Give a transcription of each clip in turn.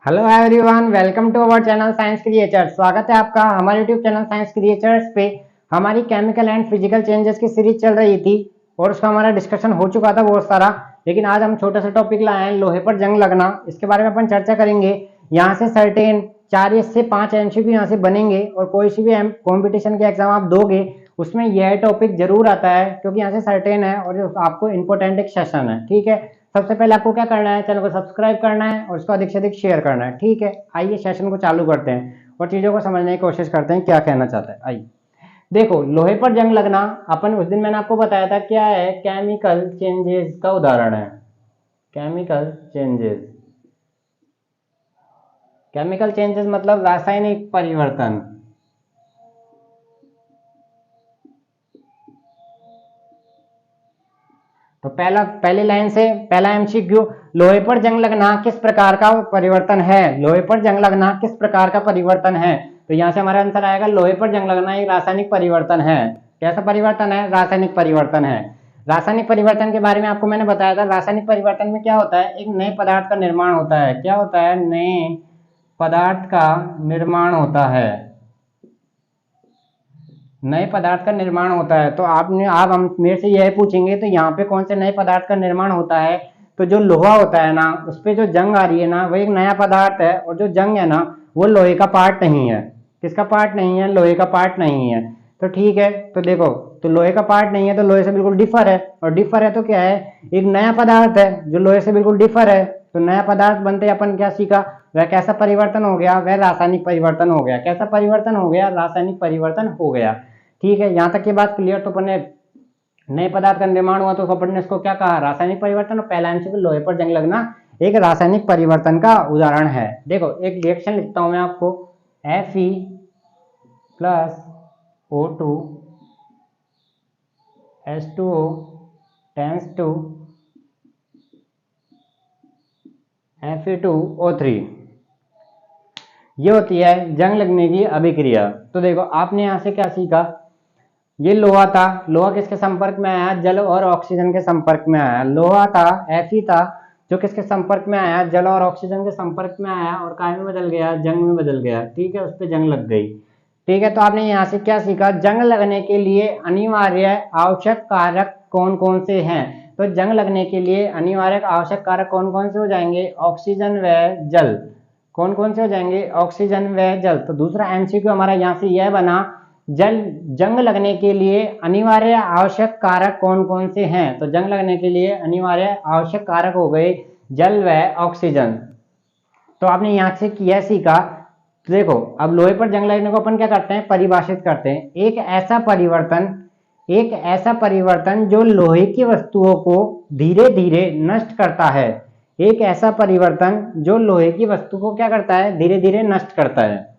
Hello everyone, welcome to our channel science creatures. स्वागत है आपका हमारे यूट्यूब चैनल साइंस क्रिएचर्स पे। हमारी केमिकल एंड फिजिकल चेंजेस की सीरीज चल रही थी और उसका हमारा डिस्कशन हो चुका था बहुत सारा। लेकिन आज हम छोटा सा टॉपिक लाए हैं, लोहे पर जंग लगना। इसके बारे में अपन चर्चा करेंगे। यहाँ से सर्टेन 4 से 5 एमसीक्यू यहाँ से बनेंगे और कोई सी भी कॉम्पिटिशन के एग्जाम आप दोगे उसमें यह टॉपिक जरूर आता है, क्योंकि यहाँ से सर्टेन है और आपको इंपॉर्टेंट एक सेशन है। ठीक है, सबसे पहले आपको क्या करना है, चैनल को सब्सक्राइब करना है और इसको अधिक से अधिक शेयर करना है। ठीक है, आइए सेशन को चालू करते हैं और चीजों को समझने की कोशिश करते हैं क्या कहना चाहता है। आइए देखो, लोहे पर जंग लगना अपन उस दिन मैंने आपको बताया था क्या है, केमिकल चेंजेस का उदाहरण है। केमिकल चेंजेस, केमिकल चेंजेस मतलब रासायनिक परिवर्तन। तो पहली लाइन से पहला एमसीक्यू, लोहे पर जंग लगना किस प्रकार का परिवर्तन है। लोहे पर जंग लगना किस प्रकार का परिवर्तन है, तो यहां से हमारा आंसर आएगा लोहे पर जंग लगना एक रासायनिक परिवर्तन है। कैसा परिवर्तन है? रासायनिक परिवर्तन है। रासायनिक परिवर्तन के बारे में आपको मैंने बताया था। रासायनिक परिवर्तन में क्या होता है, एक नए पदार्थ का निर्माण होता है। क्या होता है? नए पदार्थ का निर्माण होता है। नए पदार्थ का निर्माण होता है। तो आप हम मेरे से यह पूछेंगे तो यहाँ पे कौन से नए पदार्थ का निर्माण होता है, तो जो लोहा होता है ना उस पे जो जंग आ रही है ना वो एक नया पदार्थ है, और जो जंग है ना वो लोहे का पार्ट नहीं है। किसका पार्ट नहीं है? लोहे का पार्ट नहीं है। तो ठीक है, तो देखो, तो लोहे का पार्ट नहीं है तो लोहे से बिल्कुल डिफर है, और डिफर है तो क्या है, एक नया पदार्थ है जो लोहे से बिल्कुल डिफर है। तो नया पदार्थ बनते अपन क्या सीखा, वह कैसा परिवर्तन हो गया, वह रासायनिक परिवर्तन हो गया। कैसा परिवर्तन हो गया? रासायनिक परिवर्तन हो गया। ठीक है, यहाँ तक की बात क्लियर। तो अपन ने नए पदार्थ का निर्माण हुआ तो अपन ने इसको क्या कहा, रासायनिक परिवर्तन। और पहला एमसीक्यू, लोहे पर जंग लगना एक रासायनिक परिवर्तन का उदाहरण है। देखो, एक रिएक्शन लिखता हूं मैं आपको, Fe plus O2 H2O tense to Fe2O3। ये होती है जंग लगने की अभिक्रिया। तो देखो, आपने यहां से क्या सीखा, ये लोहा था। लोहा किसके संपर्क में आया? जल और ऑक्सीजन के संपर्क में आया। लोहा था, Fe था, जो किसके संपर्क में आया? जल और ऑक्सीजन के संपर्क में आया और काय में बदल गया? जंग में बदल गया। ठीक है, उस पर जंग लग गई। ठीक है, तो आपने यहाँ से क्या सीखा, जंग लगने के लिए अनिवार्य आवश्यक कारक कौन कौन से हैं। तो जंग लगने के लिए अनिवार्य आवश्यक कारक कौन कौन से हो जाएंगे? ऑक्सीजन व जल। कौन कौन से हो जाएंगे? ऑक्सीजन व जल। तो दूसरा एमसीक्यू हमारा यहाँ से यह बना, जंग लगने के लिए अनिवार्य आवश्यक कारक कौन कौन से हैं। तो जंग लगने के लिए अनिवार्य आवश्यक कारक हो गए जल व ऑक्सीजन। तो आपने यहाँ से किया सीखा। तो देखो, अब लोहे पर जंग लगने को अपन क्या करते हैं, परिभाषित करते हैं। एक ऐसा परिवर्तन जो लोहे की वस्तुओं को धीरे धीरे नष्ट करता है। एक ऐसा परिवर्तन जो लोहे की वस्तु को क्या करता है, धीरे धीरे नष्ट करता है।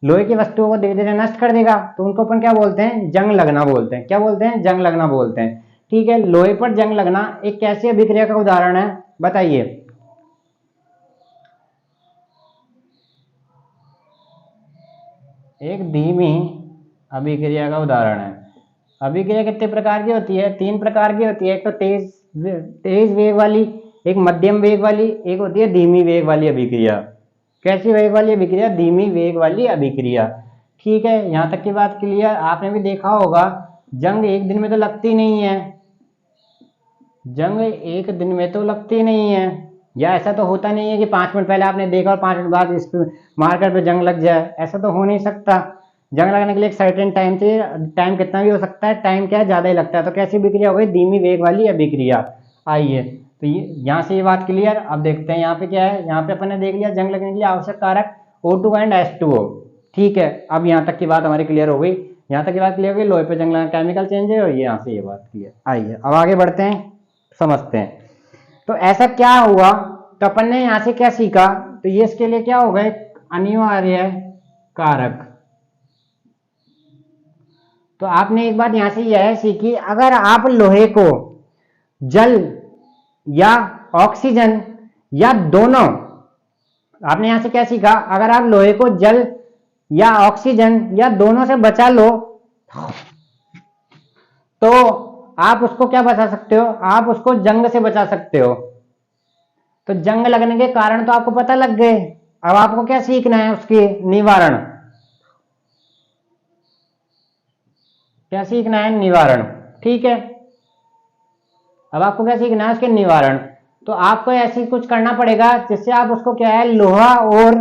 लोहे की वस्तुओं को धीरे धीरे नष्ट कर देगा तो उनको अपन क्या बोलते हैं? जंग लगना बोलते हैं। क्या बोलते हैं? जंग लगना बोलते हैं। ठीक है, लोहे पर जंग लगना एक कैसी अभिक्रिया का उदाहरण है, बताइए। एक धीमी अभिक्रिया का उदाहरण है। अभिक्रिया कितने प्रकार की होती है? 3 प्रकार की होती है। एक तो तेज वेग वाली, एक मध्यम वेग वाली, एक होती है धीमी वेग वाली अभिक्रिया। कैसी वेग वाली अभिक्रिया? धीमी वेग वाली अभिक्रिया। ठीक है, यहां तक की बात क्लियर। आपने भी देखा होगा, जंग एक दिन में तो लगती नहीं है। जंग एक दिन में तो लगती नहीं है, या ऐसा तो होता नहीं है कि 5 मिनट पहले आपने देखा और 5 मिनट बाद इस मार्केट पे जंग लग जाए। ऐसा तो हो नहीं सकता। जंग लगने के लिए एक सर्टेन टाइम चाहिए। टाइम कितना भी हो सकता है, टाइम क्या है, ज्यादा ही लगता है। तो कैसी अभिक्रिया हो गई? धीमी वेग वाली अभिक्रिया। आइए, तो यहाँ से ये बात क्लियर। अब देखते हैं यहाँ पे क्या है। यहाँ पे अपन ने देख लिया जंग लगने के लिए आवश्यक कारक O2 एंड H2O। ठीक है, अब यहाँ तक की बात हमारी क्लियर हो गई। यहाँ तक की बात क्लियर हो गई, लोहे पे जंग लगना केमिकल चेंज है, और ये यहाँ से ये बात क्लियर। आइए अब आगे बढ़ते हैं, समझते हैं। तो ऐसा क्या हुआ, तो अपन ने यहां से क्या सीखा, तो ये इसके लिए क्या हो गए, अनिवार्य कारक। तो आपने एक बात यहां से यह सीखी, अगर आप लोहे को जल या ऑक्सीजन या दोनों, आपने यहां से क्या सीखा, अगर आप लोहे को जल या ऑक्सीजन या दोनों से बचा लो तो आप उसको क्या बचा सकते हो, आप उसको जंग से बचा सकते हो। तो जंग लगने के कारण तो आपको पता लग गए। अब आपको क्या सीखना है, उसके निवारण। क्या सीखना है, निवारण। ठीक है, अब आपको क्या सीखना है, उसके निवारण। तो आपको ऐसी कुछ करना पड़ेगा जिससे आप उसको क्या है, लोहा और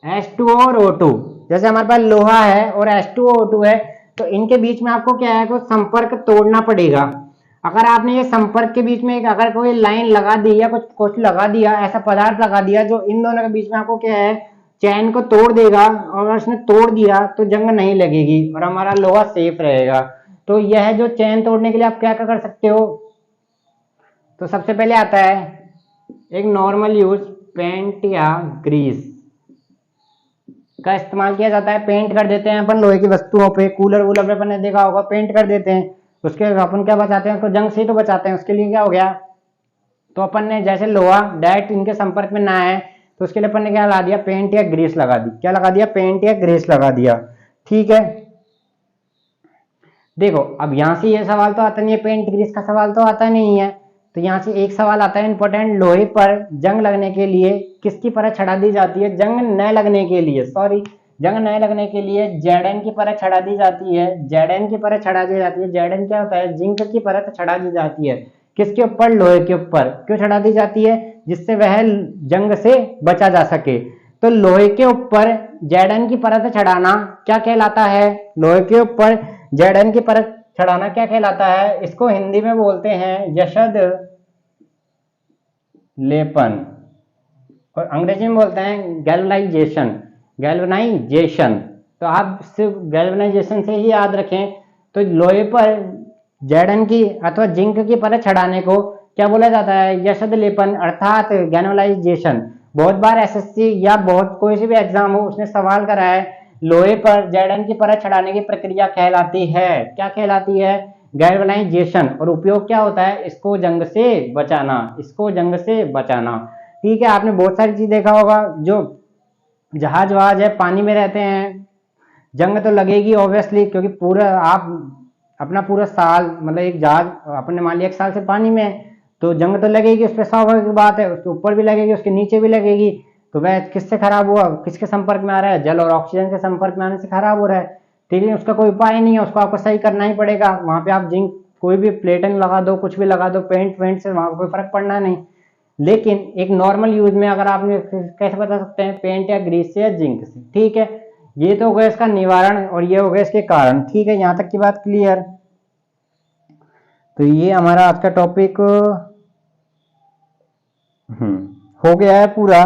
H2O और O2, जैसे हमारे पास लोहा है और H2O O2 है, तो इनके बीच में आपको क्या है, कुछ संपर्क तोड़ना पड़ेगा। अगर आपने ये संपर्क के बीच में अगर कोई लाइन लगा दी या कुछ लगा दिया, ऐसा पदार्थ लगा दिया जो इन दोनों के बीच में आपको क्या है, चैन को तोड़ देगा, और अगर उसने तोड़ दिया तो जंग नहीं लगेगी और हमारा लोहा सेफ रहेगा। तो यह जो चैन तोड़ने के लिए आप क्या क्या कर सकते हो, तो सबसे पहले आता है एक नॉर्मल यूज पेंट या ग्रीस का इस्तेमाल किया जाता है। पेंट कर देते हैं अपन लोहे की वस्तुओं पे, कूलर वूलर पे अपन ने देखा होगा, पेंट कर देते हैं। उसके अपन क्या बचाते हैं, उसको जंग से ही तो बचाते हैं। उसके लिए क्या हो गया, तो अपन ने जैसे लोहा डायरेक्ट इनके संपर्क में ना आए, तो उसके लिए अपन ने क्या लगा दिया, पेंट या ग्रीस लगा दी। क्या लगा दिया, पेंट या ग्रीस लगा दिया। ठीक है, देखो अब यहां से ये सवाल तो आता नहीं है, पेंट ग्रीस का सवाल तो आता नहीं है। तो यहाँ से एक सवाल आता है इंपॉर्टेंट, लोहे पर जंग लगने के लिए किसकी परत चढ़ा दी जाती है, जंग न लगने के लिए, सॉरी जंग न लगने के लिए Zn की परत चढ़ा दी जाती है। Zn की परत चढ़ा दी जाती है। Zn क्या होता है, जिंक की परत चढ़ा दी जाती है। किसके ऊपर, लोहे के ऊपर। क्यों चढ़ा दी जाती है, जिससे वह जंग से बचा जा सके। तो लोहे के ऊपर Zn की परत चढ़ाना क्या कहलाता है, लोहे के ऊपर Zn की परत चढ़ाना क्या कहलाता है, इसको हिंदी में बोलते हैं यशद लेपन, और अंग्रेजी में बोलते हैं गैल्वनाइजेशन। गैल्वनाइजेशन, तो आप सिर्फ गैल्वनाइजेशन से ही याद रखें। तो लोहे पर Zn की अथवा जिंक की परत चढ़ाने को क्या बोला जाता है, यशद लेपन अर्थात गैल्वनाइजेशन। बहुत बार एसएससी या बहुत कोई से भी एग्जाम हो, उसने सवाल करा है लोहे पर Zn की परत चढ़ाने की प्रक्रिया कहलाती है, क्या कहलाती है, गैल्वनाइजेशन। और उपयोग क्या होता है, इसको जंग से बचाना, इसको जंग से बचाना। ठीक है, आपने बहुत सारी चीज देखा होगा, जो जहाज वहाज है पानी में रहते हैं, जंग तो लगेगी ऑब्वियसली, क्योंकि पूरा आप अपना पूरा साल, मतलब एक जहाज अपने मान लिया 1 साल से पानी में है, तो जंग तो लगेगी, उस पर स्वाभाविक बात है, उसके ऊपर भी लगेगी, उसके नीचे भी लगेगी। तो वह किससे खराब हुआ, किसके संपर्क में आ रहा है, जल और ऑक्सीजन के संपर्क में आने से खराब हो रहा है। ठीक है, उसका कोई उपाय नहीं है, उसको आपको सही करना ही पड़ेगा। वहां पे आप जिंक कोई भी प्लेटिंग लगा दो, कुछ भी लगा दो, पेंट से वहां कोई फर्क पड़ना नहीं। लेकिन एक नॉर्मल यूज में अगर आपने कैसे बता सकते हैं, पेंट या ग्रीस से या जिंक से। ठीक है, ये तो हो गया इसका निवारण और ये हो गया इसके कारण। ठीक है, यहां तक की बात क्लियर। तो ये हमारा आज का टॉपिक हो गया है पूरा।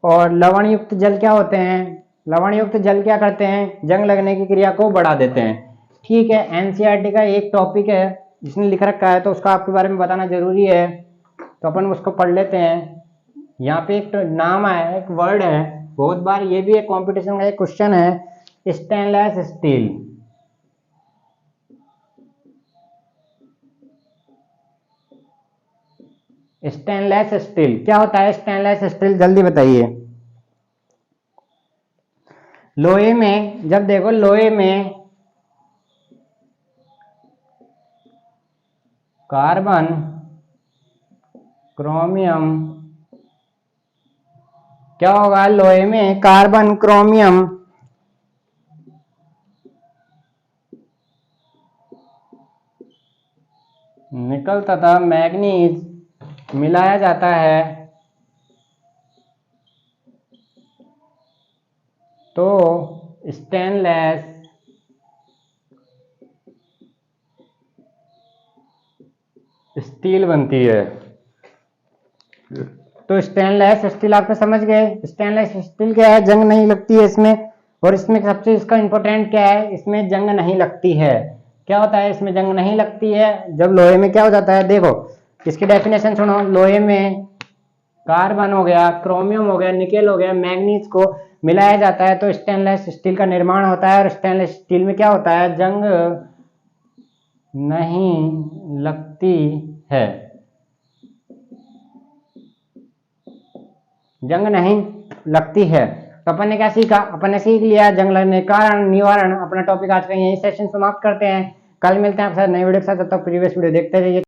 और लवण युक्त जल क्या होते हैं, लवण युक्त जल क्या करते हैं, जंग लगने की क्रिया को बढ़ा देते हैं। ठीक है, एनसीईआरटी का एक टॉपिक है जिसने लिख रखा है, तो उसका आपके बारे में बताना जरूरी है, तो अपन उसको पढ़ लेते हैं। यहाँ पे एक नाम आया, एक वर्ड है, बहुत बार ये भी एक कंपटीशन का एक क्वेश्चन है, स्टेनलेस स्टील। स्टेनलेस स्टील क्या होता है, स्टेनलेस स्टील जल्दी बताइए। लोहे में, जब देखो लोहे में कार्बन, क्रोमियम, क्या होगा, लोहे में कार्बन, क्रोमियम, निकल तथा मैग्नीज मिलाया जाता है, तो स्टेनलेस स्टील बनती है। तो स्टेनलेस स्टील आपने समझ गए, स्टेनलेस स्टील क्या है, जंग नहीं लगती है इसमें। और इसमें सबसे इसका इंपॉर्टेंट क्या है, इसमें जंग नहीं लगती है। क्या होता है, इसमें जंग नहीं लगती है जब लोहे में क्या हो जाता है, देखो इसकी डेफिनेशन सुनो, लोहे में कार्बन हो गया, क्रोमियम हो गया, निकेल हो गया, मैग्नीज को मिलाया जाता है, तो स्टेनलेस स्टील का निर्माण होता है। और स्टेनलेस स्टील में क्या होता है, जंग नहीं लगती है, जंग नहीं लगती है। तो अपन ने क्या सीखा, अपन ने सीख लिया जंग लगने के कारण, निवारण। अपना टॉपिक आज का यही सेशन समाप्त करते हैं, कल मिलते हैं आपके साथ नई वीडियो के साथ, तब तक प्रीवियस वीडियो देखते रहिए।